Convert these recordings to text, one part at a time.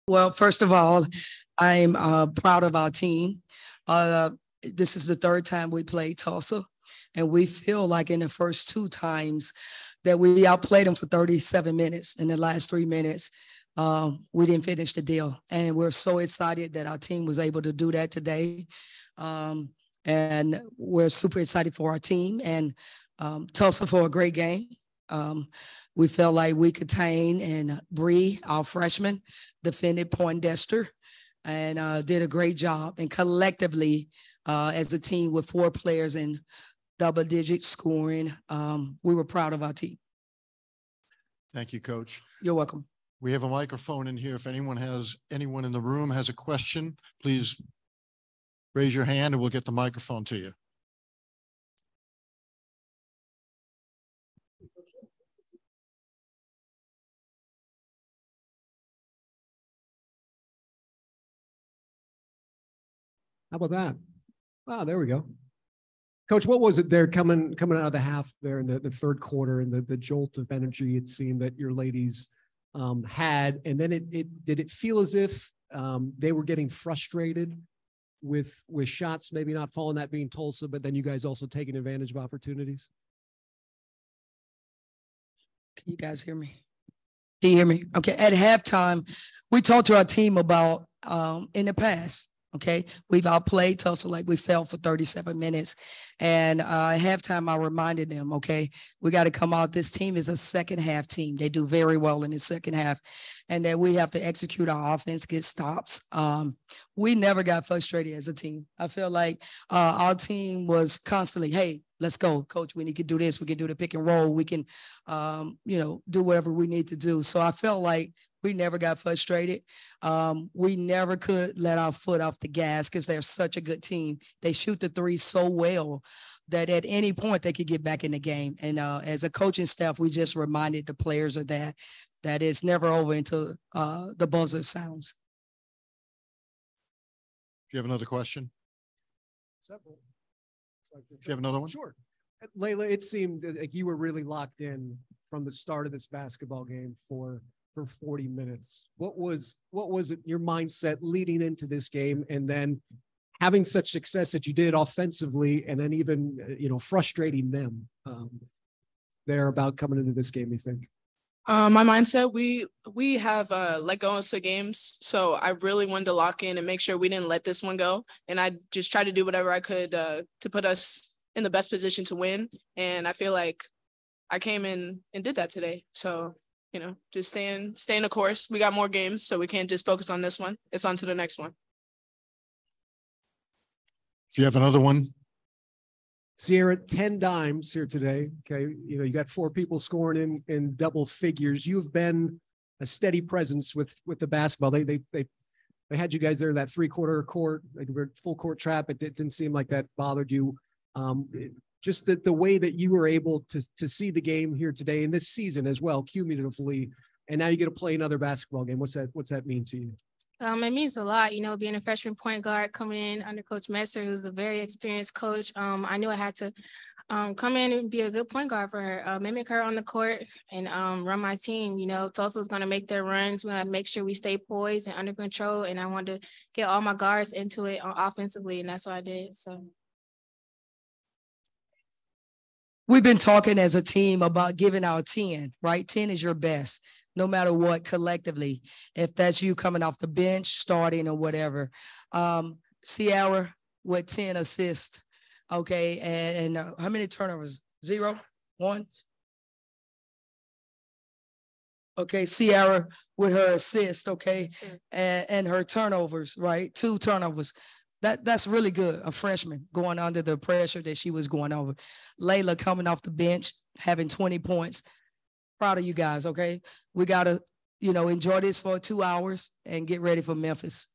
Well, first of all, I'm proud of our team. This is the third time we played Tulsa, and we feel like in the first two times that we outplayed them for 37 minutes. In the last 3 minutes, we didn't finish the deal. And we're so excited that our team was able to do that today. And we're super excited for our team and Tulsa for a great game. We felt like we contained and Bree, our freshman, defended Poindexter and did a great job. And collectively, as a team with 4 players in double-digit scoring, we were proud of our team. Thank you, Coach. You're welcome. We have a microphone in here. If anyone in the room has a question, please raise your hand and we'll get the microphone to you. How about that? Wow, there we go. Coach, what was it there coming out of the half there in the third quarter and the jolt of energy it seemed that your ladies had, and then did it feel as if they were getting frustrated with shots maybe not falling, that being Tulsa, but then you guys also taking advantage of opportunities? Can you guys hear me? Can you hear me? Okay. At halftime, we talked to our team about in the past. Okay, we've outplayed Tulsa like we felt for 37 minutes. And at halftime, I reminded them, okay, we got to come out. This team is a second half team. They do very well in the second half. And that we have to execute our offense, get stops. We never got frustrated as a team. I feel like our team was constantly, hey, let's go, coach. We need to do this. We can do the pick and roll. We can, do whatever we need to do. So I felt like we never got frustrated. We never could let our foot off the gas because they're such a good team. They shoot the three so well that at any point they could get back in the game. And as a coaching staff, we just reminded the players of that it's never over until the buzzer sounds. Do you have another question? Several. Do you have another one? Sure. Laila, it seemed like you were really locked in from the start of this basketball game for 40 minutes. What was it, your mindset leading into this game, and then having such success that you did offensively, and then even frustrating them there about coming into this game, you think? My mindset, we have let go of some games, so I really wanted to lock in and make sure we didn't let this one go, and I just tried to do whatever I could to put us in the best position to win, and I feel like I came in and did that today. So just stay in the course. We got more games, so we can't just focus on this one. It's on to the next one. If you have another one. Sierra, 10 dimes here today. Okay. You got 4 people scoring in double figures. You've been a steady presence with the basketball. They had you guys there in that 3/4 court, like full court trap. It didn't seem like that bothered you. Just the way that you were able to see the game here today and this season as well, cumulatively, and now you get to play another basketball game. What's that mean to you? It means a lot, being a freshman point guard coming in under Coach Messer, who's a very experienced coach. I knew I had to come in and be a good point guard for her, mimic her on the court and run my team. Tulsa was going to make their runs. We had to make sure we stay poised and under control, and I wanted to get all my guards into it offensively, and that's what I did. So. We've been talking as a team about giving our 10, right? 10 is your best, no matter what, collectively. If that's you coming off the bench, starting or whatever. Sierra with 10 assists, okay? And how many turnovers? 0? 1? Okay, Sierra with her assist, okay? And her turnovers, right? 2 turnovers. That's really good, a freshman going under the pressure that she was going over. Laila coming off the bench, having 20 points. Proud of you guys, okay? We got to, enjoy this for 2 hours and get ready for Memphis.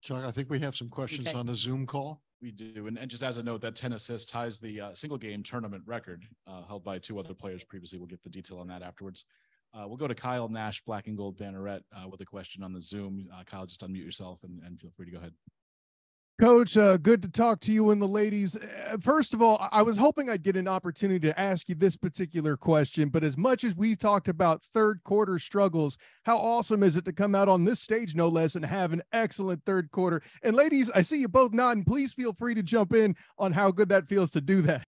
Chuck, I think we have some questions on the Zoom call. We do, and just as a note, that 10 assists ties the single game tournament record held by 2 other players previously. We'll get the detail on that afterwards. We'll go to Kyle Nash, Black and Gold Banneret, with a question on the Zoom. Kyle, just unmute yourself and feel free to go ahead. Coach, good to talk to you and the ladies. First of all, I was hoping I'd get an opportunity to ask you this particular question, but as much as we talked about third quarter struggles, how awesome is it to come out on this stage, no less, and have an excellent third quarter? And ladies, I see you both nodding. Please feel free to jump in on how good that feels to do that.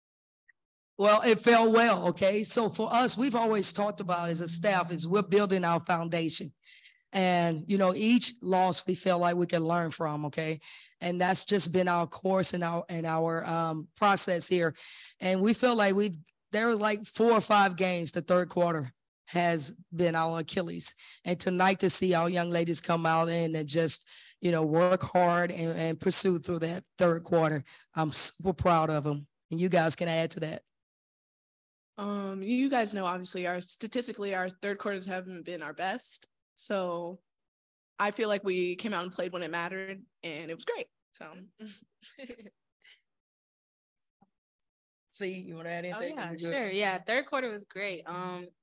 Well, it felt well, okay? So for us, we've always talked about as a staff is we're building our foundation. And, you know, each loss we feel like we can learn from, okay? And that's just been our course and our process here. And we feel like there were like 4 or 5 games the third quarter has been our Achilles. And tonight to see our young ladies come out and just, you know, work hard and pursue through that third quarter. I'm super proud of them. And you guys can add to that. You guys know, obviously, statistically, our third quarters haven't been our best. So I feel like we came out and played when it mattered, and it was great. So. See, you want to add anything? Oh, yeah, sure. Yeah, third quarter was great.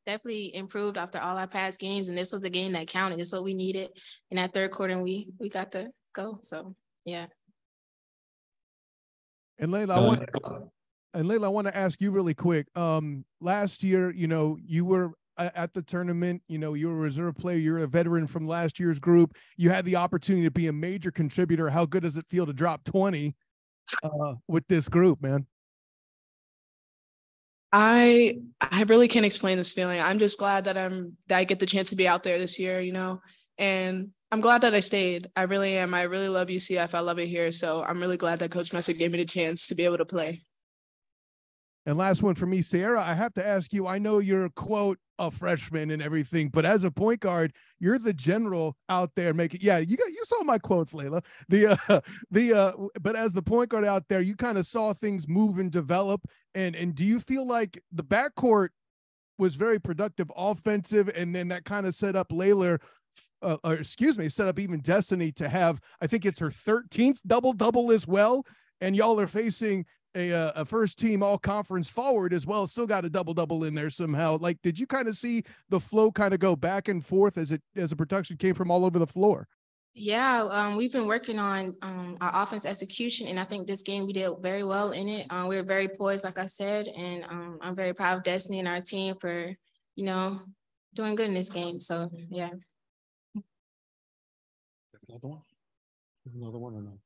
Definitely improved after all our past games, and this was the game that counted. It's what we needed in that third quarter, and we got to go. So, yeah. And Laila, I want to ask you really quick. Last year, you know, you were at the tournament, you know, you're a reserve player, you're a veteran from last year's group. You had the opportunity to be a major contributor. How good does it feel to drop 20 with this group, man? I really can't explain this feeling. I'm just glad that I get the chance to be out there this year, you know, and I'm glad that I stayed. I really am. I really love UCF. I love it here. So I'm really glad that Coach Messer gave me the chance to be able to play. And last one for me, Sierra, I have to ask you, I know you're, quote, a freshman and everything, but as a point guard, you're the general out there making, yeah, you saw my quotes, Laila. But as the point guard out there, you kind of saw things move and develop. And do you feel like the backcourt was very productive offensive, and then that kind of set up Laila, set up even Destiny to have, I think it's her 13th double-double as well, and y'all are facing a first team all conference forward as well, still got a double-double in there somehow. Like, did you kind of see the flow kind of go back and forth as the production came from all over the floor? Yeah, we've been working on our offense execution, and I think this game we did very well in it. We were very poised, like I said, and I'm very proud of Destiny and our team for, you know, doing good in this game. So, yeah. Another one? Another one or no?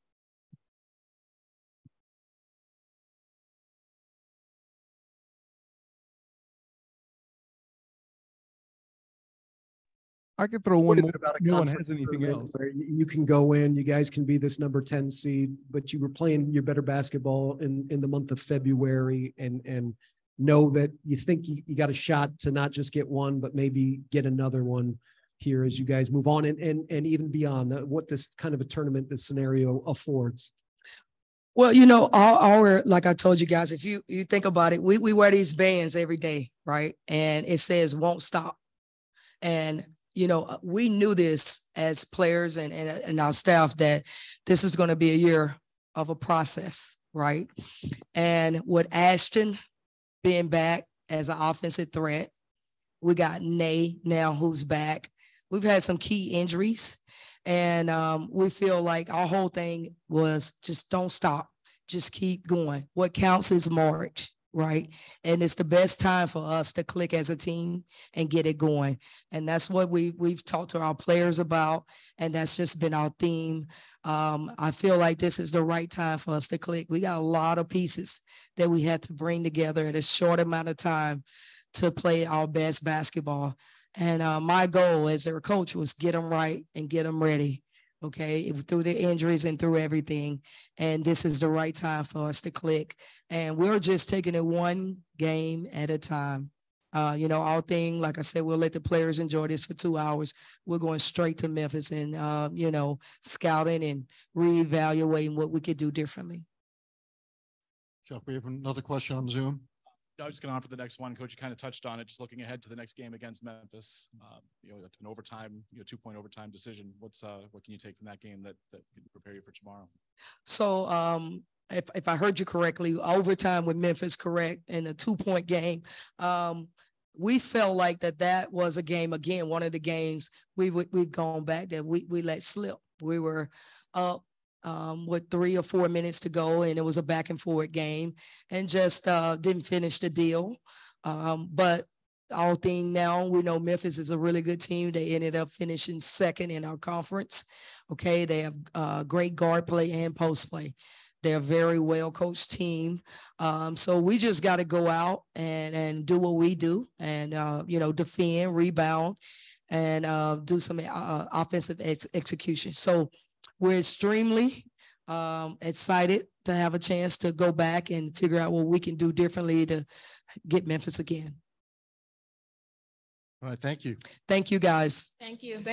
I could throw one more. About a no one conference has anything else. where you can go in, you guys can be this number 10 seed, but you were playing your better basketball in the month of February and know that you think you got a shot to not just get one, but maybe get another one here as you guys move on and even beyond what this kind of a tournament, this scenario affords. Well, you know, our like I told you guys, if you think about it, we wear these bands every day, right? And it says won't stop. And you know, we knew this as players and our staff that this is going to be a year of a process, right? And with Ashton being back as an offensive threat, we got Nay now who's back. We've had some key injuries, and we feel like our whole thing was just don't stop, just keep going. What counts is March. Right. And it's the best time for us to click as a team and get it going. And that's what we've talked to our players about. And that's just been our theme. I feel like this is the right time for us to click. We got a lot of pieces that we had to bring together in a short amount of time to play our best basketball. And my goal as their coach was get them right and get them ready. Okay, through the injuries and through everything. And this is the right time for us to click. And we're just taking it one game at a time. You know, our thing, like I said, we'll let the players enjoy this for 2 hours. We're going straight to Memphis and, you know, scouting and reevaluating what we could do differently. Chuck, we have another question on Zoom. I was just going on for the next one. Coach, you kind of touched on it, just looking ahead to the next game against Memphis. You know, an overtime, 2-point overtime decision. What can you take from that game that can prepare you for tomorrow? So if I heard you correctly, overtime with Memphis, correct, in a 2-point game. We felt like that was a game, again, one of the games we've gone back that we let slip. We were up with 3 or 4 minutes to go, and it was a back and forth game, and just didn't finish the deal. But all thing now, we know Memphis is a really good team. They ended up finishing second in our conference. Okay, they have great guard play and post play. They're a very well coached team. So we just got to go out and do what we do, and defend, rebound, and do some offensive execution. So we're extremely excited to have a chance to go back and figure out what we can do differently to get Memphis again. All right, thank you. Thank you, guys. Thank you. Thank